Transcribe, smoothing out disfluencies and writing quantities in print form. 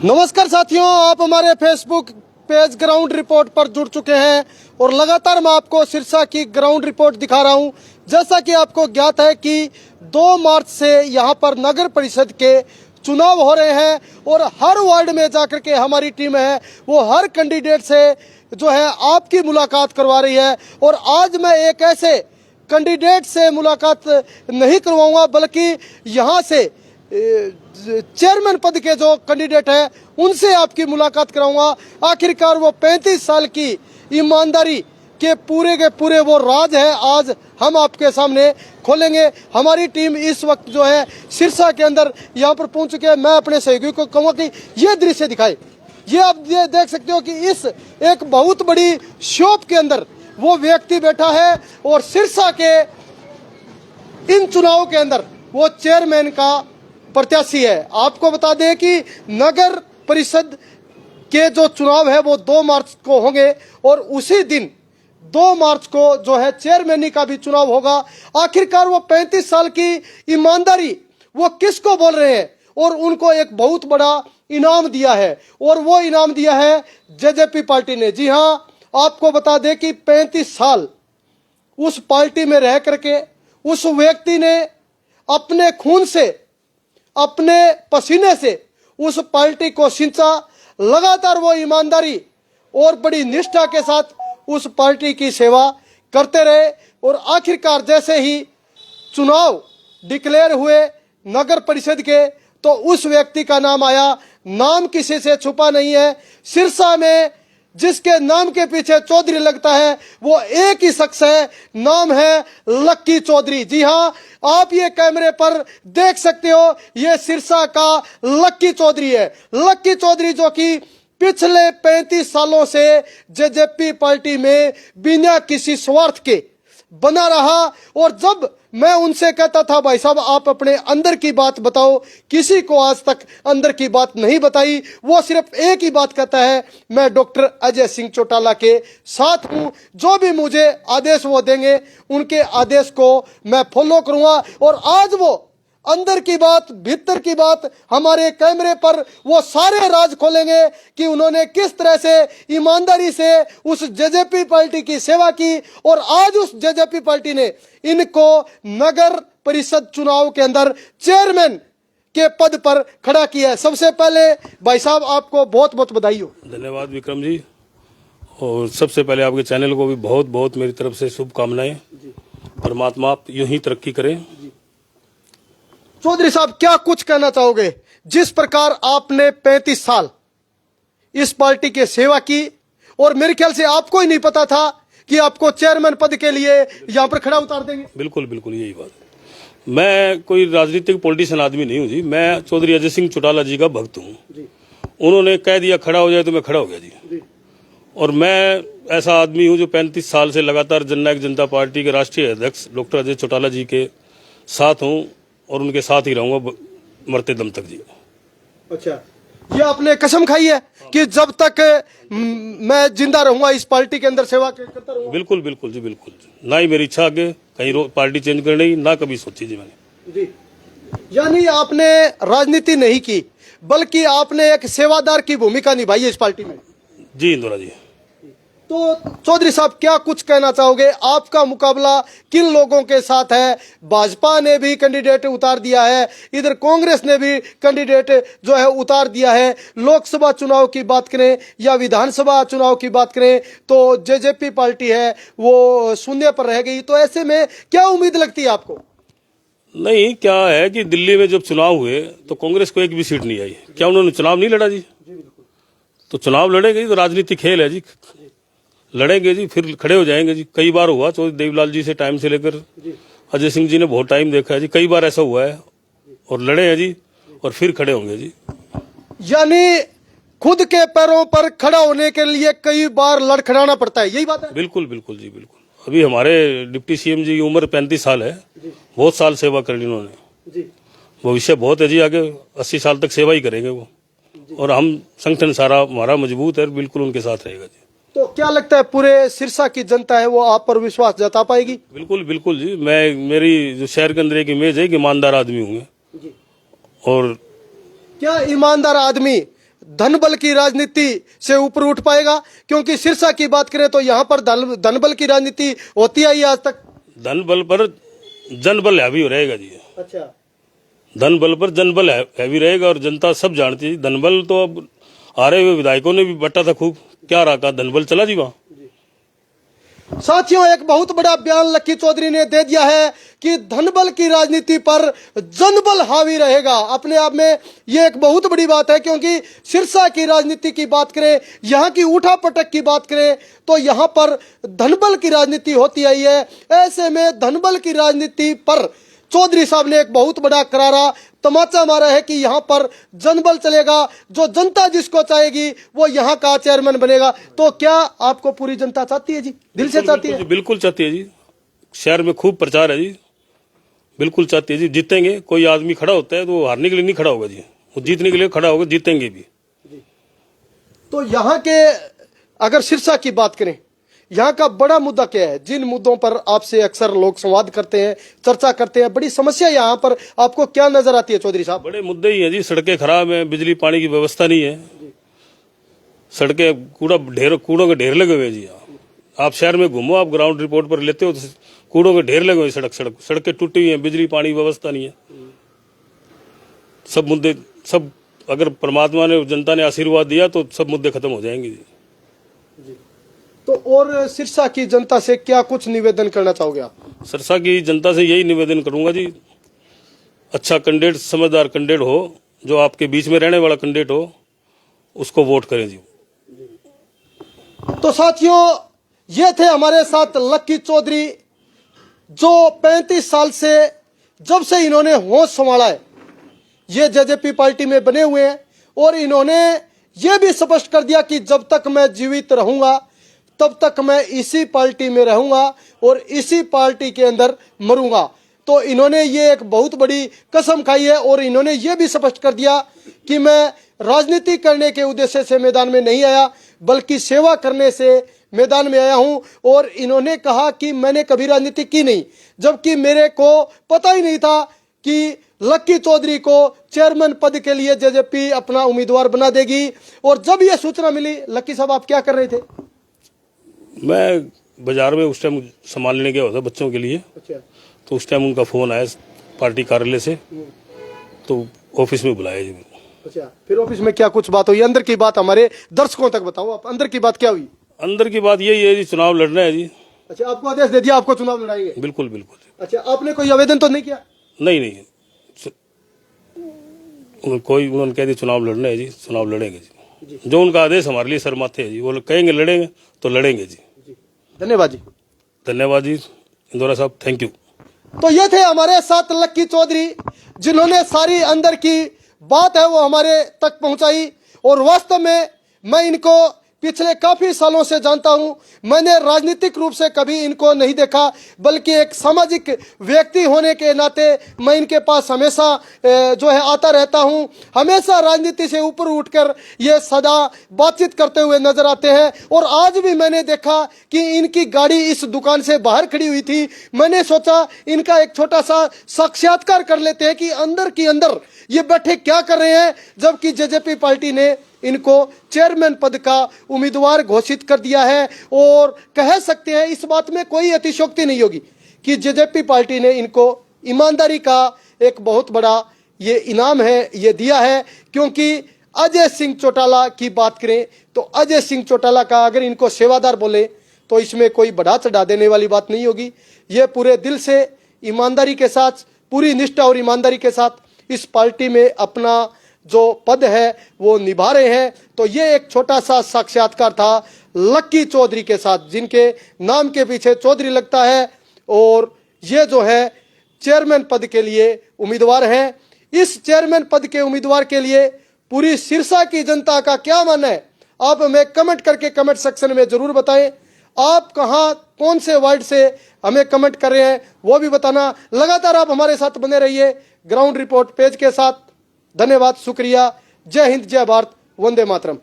नमस्कार साथियों, आप हमारे फेसबुक पेज ग्राउंड रिपोर्ट पर जुड़ चुके हैं और लगातार मैं आपको सिरसा की ग्राउंड रिपोर्ट दिखा रहा हूं। जैसा कि आपको ज्ञात है कि 2 मार्च से यहां पर नगर परिषद के चुनाव हो रहे हैं और हर वार्ड में जाकर के हमारी टीम है वो हर कैंडिडेट से जो है आपकी मुलाकात करवा रही है। और आज मैं एक ऐसे कैंडिडेट से मुलाकात नहीं करवाऊंगा बल्कि यहाँ से चेयरमैन पद के जो कैंडिडेट हैं उनसे आपकी मुलाकात कराऊंगा। आखिरकार वो 35 साल की ईमानदारी के पूरे वो राज है आज हम आपके सामने खोलेंगे। हमारी टीम इस वक्त जो है सिरसा के अंदर यहाँ पर पहुंच चुके हैं। मैं अपने सहयोगी को कहूँगा कि ये दृश्य दिखाए। ये आप ये देख सकते हो कि इस एक बहुत बड़ी शॉप के अंदर वो व्यक्ति बैठा है और सिरसा के इन चुनावों के अंदर वो चेयरमैन का प्रत्याशी है। आपको बता दें कि नगर परिषद के जो चुनाव है वो 2 मार्च को होंगे और उसी दिन 2 मार्च को जो है चेयरमैनी का भी चुनाव होगा। आखिरकार वो 35 साल की ईमानदारी वो किसको बोल रहे हैं और उनको एक बहुत बड़ा इनाम दिया है और वो इनाम दिया है जेजेपी पार्टी ने। जी हाँ, आपको बता दें कि 35 साल उस पार्टी में रह करके उस व्यक्ति ने अपने खून से अपने पसीने से उस पार्टी को सिंचा। लगातार वो ईमानदारी और बड़ी निष्ठा के साथ उस पार्टी की सेवा करते रहे और आखिरकार जैसे ही चुनाव डिक्लेयर हुए नगर परिषद के तो उस व्यक्ति का नाम आया। नाम किसी से छुपा नहीं है। सिरसा में जिसके नाम के पीछे चौधरी लगता है वो एक ही शख्स है, नाम है लक्की चौधरी। जी हाँ, आप ये कैमरे पर देख सकते हो, ये सिरसा का लक्की चौधरी है। लक्की चौधरी जो कि पिछले 35 सालों से जेजेपी पार्टी में बिना किसी स्वार्थ के बना रहा। और जब मैं उनसे कहता था भाई साहब आप अपने अंदर की बात बताओ, किसी को आज तक अंदर की बात नहीं बताई। वो सिर्फ एक ही बात कहता है, मैं डॉक्टर अजय सिंह चौटाला के साथ हूं, जो भी मुझे आदेश वो देंगे उनके आदेश को मैं फॉलो करूंगा। और आज वो अंदर की बात भीतर की बात हमारे कैमरे पर वो सारे राज खोलेंगे कि उन्होंने किस तरह से ईमानदारी से उस जेजेपी पार्टी की सेवा की और आज उस जेजेपी पार्टी ने इनको नगर परिषद चुनाव के अंदर चेयरमैन के पद पर खड़ा किया है। सबसे पहले भाई साहब आपको बहुत बहुत बधाई हो। धन्यवाद विक्रम जी। और सबसे पहले आपके चैनल को भी बहुत बहुत मेरी तरफ से शुभकामनाएं। परमात्मा आप यूं ही तरक्की करें। चौधरी साहब क्या कुछ कहना चाहोगे, जिस प्रकार आपने 35 साल इस पार्टी की सेवा की और मेरे ख्याल से आपको ही नहीं पता था कि आपको चेयरमैन पद के लिए यहां पर खड़ा उतार देंगे। बिल्कुल बिल्कुल यही बात है। मैं कोई राजनीतिक पॉलिटिशियन आदमी नहीं हूं जी। मैं चौधरी अजय सिंह चौटाला जी का भक्त हूं। उन्होंने कह दिया खड़ा हो जाए तो मैं खड़ा हो गया जी। और मैं ऐसा आदमी हूं जो 35 साल से लगातार जननायक जनता पार्टी के राष्ट्रीय अध्यक्ष डॉक्टर अजय चौटाला जी के साथ हूं और उनके साथ ही रहूंगा मरते दम तक जी। अच्छा, ये आपने कसम खाई है कि जब तक मैं जिंदा रहूंगा इस पार्टी के अंदर सेवा करता रहूंगा? बिल्कुल बिल्कुल जी बिल्कुल। ना ही मेरी इच्छा आगे कहीं पार्टी चेंज करने की ना कभी सोची जी मैंने जी। यानी आपने राजनीति नहीं की बल्कि आपने एक सेवादार की भूमिका निभाई है इस पार्टी में। जी इंदौरा जी। तो चौधरी साहब क्या कुछ कहना चाहोगे, आपका मुकाबला किन लोगों के साथ है? भाजपा ने भी कैंडिडेट उतार दिया है, इधर कांग्रेस ने भी कैंडिडेट जो है उतार दिया है। लोकसभा चुनाव की बात करें या विधानसभा चुनाव की बात करें तो जेजेपी पार्टी है वो शून्य पर रह गई। तो ऐसे में क्या उम्मीद लगती है आपको? नहीं, क्या है कि दिल्ली में जब चुनाव हुए तो कांग्रेस को एक भी सीट नहीं आई। क्या उन्होंने चुनाव नहीं लड़ा जी? तो चुनाव लड़ेंगे तो राजनीतिक खेल है जी, लड़ेंगे जी, फिर खड़े हो जाएंगे जी। कई बार हुआ चौधरी देवीलाल जी से टाइम से लेकर अजय सिंह जी ने बहुत टाइम देखा है जी, कई बार ऐसा हुआ है और लड़े हैं जी और फिर खड़े होंगे जी। यानी खुद के पैरों पर खड़ा होने के लिए कई बार लड़खड़ाना पड़ता है, यही बात है? बिल्कुल बिल्कुल जी बिल्कुल। अभी हमारे डिप्टी सीएम जी की उम्र 35 साल है, बहुत साल सेवा करी उन्होंने। भविष्य बहुत है जी, आगे 80 साल तक सेवा ही करेंगे वो। और हम संगठन सारा हमारा मजबूत है, बिल्कुल उनके साथ रहेगा जी। तो क्या लगता है पूरे सिरसा की जनता है वो आप पर विश्वास जता पाएगी? बिल्कुल बिल्कुल जी। मेरी जो शहर के अंदर एक इमेज है कि ईमानदार आदमी होंगे। और क्या ईमानदार आदमी धनबल की राजनीति से ऊपर उठ पाएगा? क्योंकि सिरसा की बात करें तो यहाँ पर धनबल की राजनीति होती आई आज तक। धन बल पर जनबल हैवी रहेगा जी। अच्छा, धन बल पर जनबल हैवी रहेगा और जनता सब जानती है। धनबल तो अब आ रहे हुए विधायकों ने भी बटा था खूब, क्या रहा, धनबल चला जी वहां। साथियों, एक बहुत बड़ा बयान लक्की चौधरी ने दे दिया है कि धनबल की राजनीति पर जनबल हावी रहेगा। अपने आप में ये एक बहुत बड़ी बात है, क्योंकि सिरसा की राजनीति की बात करें, यहाँ की उठा पटक की बात करें तो यहाँ पर धनबल की राजनीति होती आई है। ऐसे में धनबल की राजनीति पर चौधरी साहब ने एक बहुत बड़ा करारा तमाचा मारा है कि यहाँ पर जनबल चलेगा, जो जनता जिसको चाहेगी वो यहाँ का चेयरमैन बनेगा। तो क्या आपको पूरी जनता चाहती है जी, दिल से चाहती है? बिल्कुल चाहती है जी। शहर में खूब प्रचार है जी, बिल्कुल चाहती है जी। जीतेंगे। कोई आदमी खड़ा होता है तो वो हारने के लिए नहीं खड़ा होगा जी, वो जीतने के लिए खड़ा होगा, जीतेंगे भी। तो यहाँ के अगर सिरसा की बात करें, यहाँ का बड़ा मुद्दा क्या है? जिन मुद्दों पर आपसे अक्सर लोग संवाद करते हैं, चर्चा करते हैं, बड़ी समस्या यहाँ पर आपको क्या नजर आती है चौधरी साहब? बड़े मुद्दे ही हैं जी। सड़कें खराब हैं, बिजली पानी की व्यवस्था नहीं है, सड़कें कूड़ों के ढेर लगे हुए हैं जी। आप शहर में घूमो, आप ग्राउंड रिपोर्ट पर लेते हो तो कूड़ों के ढेर लगे हुए। सड़कें टूटी हुई हैं, बिजली पानी की व्यवस्था नहीं है। सब मुद्दे, सब अगर परमात्मा ने, जनता ने आशीर्वाद दिया तो सब मुद्दे खत्म हो जाएंगे जी। तो और सिरसा की जनता से क्या कुछ निवेदन करना चाहोगे आप? सिरसा की जनता से यही निवेदन करूंगा जी, अच्छा कैंडिडेट, समझदार कैंडिडेट हो, जो आपके बीच में रहने वाला कैंडिडेट हो, उसको वोट करें जी। तो साथियों, ये थे हमारे साथ लक्की चौधरी, जो 35 साल से, जब से इन्होंने होश संभाला है, ये जेजेपी पार्टी में बने हुए हैं। और इन्होंने ये भी स्पष्ट कर दिया कि जब तक मैं जीवित रहूंगा तब तक मैं इसी पार्टी में रहूंगा और इसी पार्टी के अंदर मरूंगा। तो इन्होंने ये एक बहुत बड़ी कसम खाई है और इन्होंने ये भी स्पष्ट कर दिया कि मैं राजनीति करने के उद्देश्य से मैदान में नहीं आया, बल्कि सेवा करने से मैदान में आया हूं। और इन्होंने कहा कि मैंने कभी राजनीति की नहीं, जबकि मेरे को पता ही नहीं था कि लक्की चौधरी को चेयरमैन पद के लिए जेजेपी अपना उम्मीदवार बना देगी। और जब यह सूचना मिली, लक्की साहब आप क्या कर रहे थे? मैं बाजार में उस टाइम सामान लेने गया होता बच्चों के लिए। अच्छा। तो उस टाइम उनका फोन आया पार्टी कार्यालय से, तो ऑफिस में बुलाया जी। अच्छा, फिर ऑफिस में क्या कुछ बात हुई? अंदर की बात हमारे दर्शकों तक बताओ आप, अंदर की बात क्या हुई? अंदर की बात यही है जी, चुनाव लड़ना है जी। अच्छा, आपको आदेश दे दिया आपको चुनाव लड़ाएंगे? बिल्कुल बिल्कुल। अच्छा, आपने कोई आवेदन तो नहीं किया? नहीं, उन्होंने कह दिया चुनाव लड़ना है जी, चुनाव लड़ेंगे जी। जो उनका आदेश हमारे लिए सर माथे है जी, वो कहेंगे लड़ेंगे तो लड़ेंगे जी। धन्यवाद जी। धन्यवाद जी इंदौरा साहब, थैंक यू। तो ये थे हमारे साथ लक्की चौधरी, जिन्होंने सारी अंदर की बात है वो हमारे तक पहुंचाई। और वास्तव में मैं इनको पिछले काफी सालों से जानता हूं। मैंने राजनीतिक रूप से कभी इनको नहीं देखा, बल्कि एक सामाजिक व्यक्ति होने के नाते मैं इनके पास हमेशा जो है आता रहता हूं। हमेशा राजनीति से ऊपर उठकर ये सदा बातचीत करते हुए नजर आते हैं। और आज भी मैंने देखा कि इनकी गाड़ी इस दुकान से बाहर खड़ी हुई थी। मैंने सोचा इनका एक छोटा सा साक्षात्कार कर लेते हैं कि अंदर की अंदर ये बैठे क्या कर रहे हैं, जबकि जेजेपी पार्टी ने इनको चेयरमैन पद का उम्मीदवार घोषित कर दिया है। और कह सकते हैं इस बात में कोई अतिशयोक्ति नहीं होगी कि जेजेपी पार्टी ने इनको ईमानदारी का एक बहुत बड़ा ये इनाम है, ये दिया है। क्योंकि अजय सिंह चौटाला की बात करें तो अजय सिंह चौटाला का अगर इनको सेवादार बोले तो इसमें कोई बढ़ा चढ़ा देने वाली बात नहीं होगी। ये पूरे दिल से, ईमानदारी के साथ, पूरी निष्ठा और ईमानदारी के साथ इस पार्टी में अपना जो पद है वो निभा रहे हैं। तो ये एक छोटा सा साक्षात्कार था लक्की चौधरी के साथ, जिनके नाम के पीछे चौधरी लगता है और ये जो है चेयरमैन पद के लिए उम्मीदवार हैं। इस चेयरमैन पद के उम्मीदवार के लिए पूरी सिरसा की जनता का क्या मानना है, आप हमें कमेंट करके कमेंट सेक्शन में जरूर बताएं। आप कहां, कौन से वार्ड से हमें कमेंट कर रहे हैं वो भी बताना। लगातार आप हमारे साथ बने रहिए ग्राउंड रिपोर्ट पेज के साथ। धन्यवाद, शुक्रिया, जय हिंद, जय भारत, वंदे मातरम।